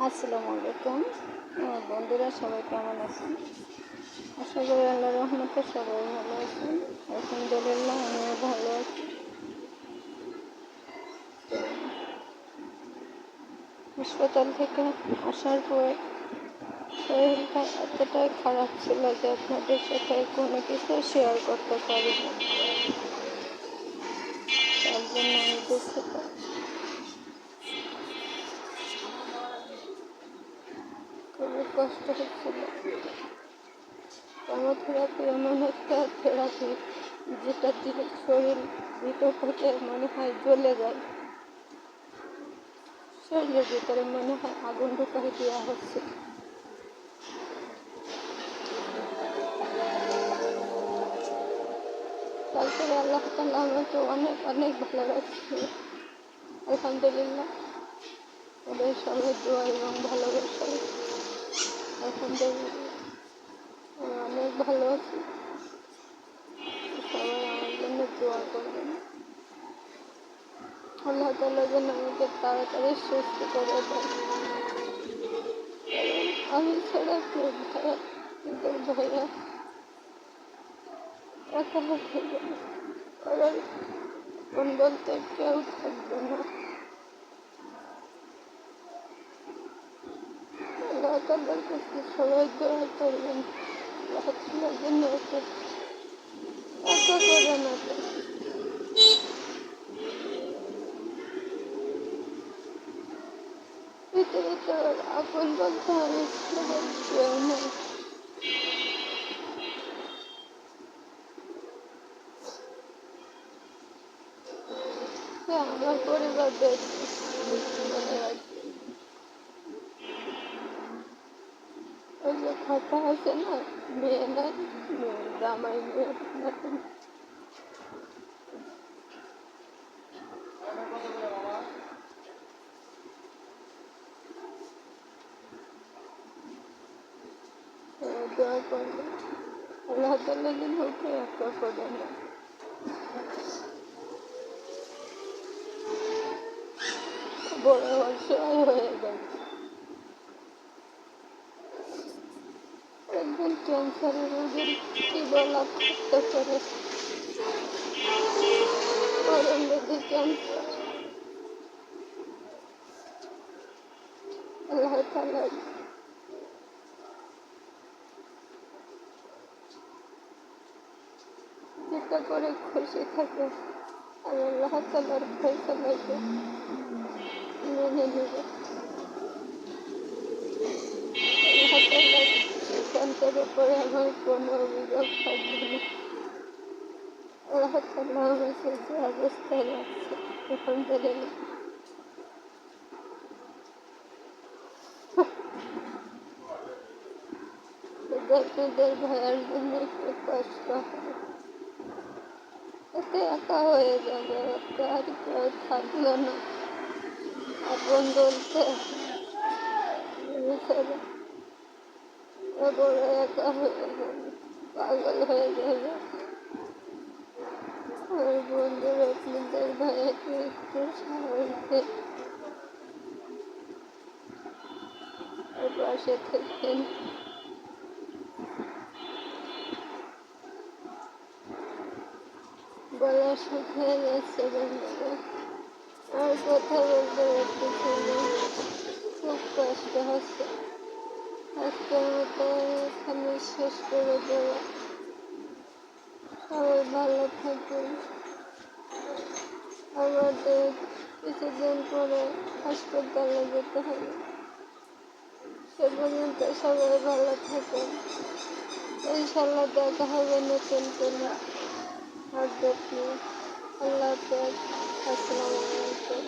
আসসালামু আলাইকুম। আমার বন্ধুরা সবাই কেমন আছেন? আশা করি আল্লাহর রহমতে সবাই ভালো আছেন। আলহামদুলিল্লাহ আমিও ভালো আছি। হাসপাতাল থেকে আসার পর শরীরটা এতটাই খারাপ ছিল যে আপনাদের সাথে কোনো কিছু শেয়ার করতে পারিনি। তার জন্য আমি দুঃখিত। খুবই কষ্ট হচ্ছিল। কেমোথেরাপি এমন একটা থেরাপি যেটা দিয়ে শরীর ভিতর থেকে মনে হয় জ্বলে যায়, শরীরের ভিতরে মনে হয় আগুন ঢুকাই দেওয়া হচ্ছে। তারপরে আল্লাহ তাআলা আমাকে অনেক অনেক ভালো রাখছে। আলহামদুলিল্লাহ, ওদের সবাই দোয়া এবং ভালোবাসায় আলহামদুলিল্লাহ আমি অনেক ভালো আছি। সবাই আমার জন্য দোয়া করবেন। আল্লাহ তাআলা যেন আমাকে তাড়াতাড়ি সুস্থ করে দেয়। আমি ছাড়া কেউ ভাইয়া, কিন্তু ভাইয়া একা হয়ে গেল। কারণ কোন বলতে কেউ থাকবে না। আল্লাহ তাআলার কাছে সবাই দোয়া করবেন। আল্লাহ তাআলার জন্য একা করে না দেয়। পৃথিবীতে আর আপন বলতে আমি ছাড়া কেউ নেই। আমার পরিবার মনে রাখবে। ওই যে কথা আছে না, মেয়ে নাই মেয়ে জামাই মেয়ে দোয়া করবে। আল্লাহ তাআলা যেন ওকে একা করে না। বড় অসহায় হয়ে গেছে। একজন ক্যান্সারের রোগীর কি বলা থাকতে পারে, অলরেডি ক্যান্সার। আল্লাহ তাআলা যেটা করে খুশি থাকে আর আল্লাহ তাআলার ফয়সালাকে মেনে নেবে। আল্লাহ তাআলার সিদ্ধান্তের উপরে আমার কোনো অভিযোগ থাকবে না। আল্লাহ তাআলা আমাকে যে অবস্থায় রাখছে, আলহামদুলিল্লাহ। আপনাদের ভাইয়ার জন্য একটু কষ্ট হয়, এতে একা হয়ে যাবে, ওতে আর কেউ থাকলো না আপন বলতে। বড় একা হয়ে যাবে, পাগল হয়ে যাবে। আর বন্ধুরা আপনাদের ভাইয়াকে একটু সাহস দেন, ওর পাশে থাকেন। গলা শুকিয়ে যাচ্ছে বন্ধুরা, আর কথা বলতে পারতেছি না, খুব কষ্ট হচ্ছে। আজকের মতো এখানে শেষ করে দেব। সবাই ভালো থাকুন। আমাদের কিছুদিন পরে হাসপাতালে যেতে হবে, সে পর্যন্ত সবাই ভালো থাকুন। ইনশাল্লাহ দেখা হবে নতুন কোনো আপডেট নিয়ে। আল্লাহ হাফেজ। আসসালামু আলাইকুম।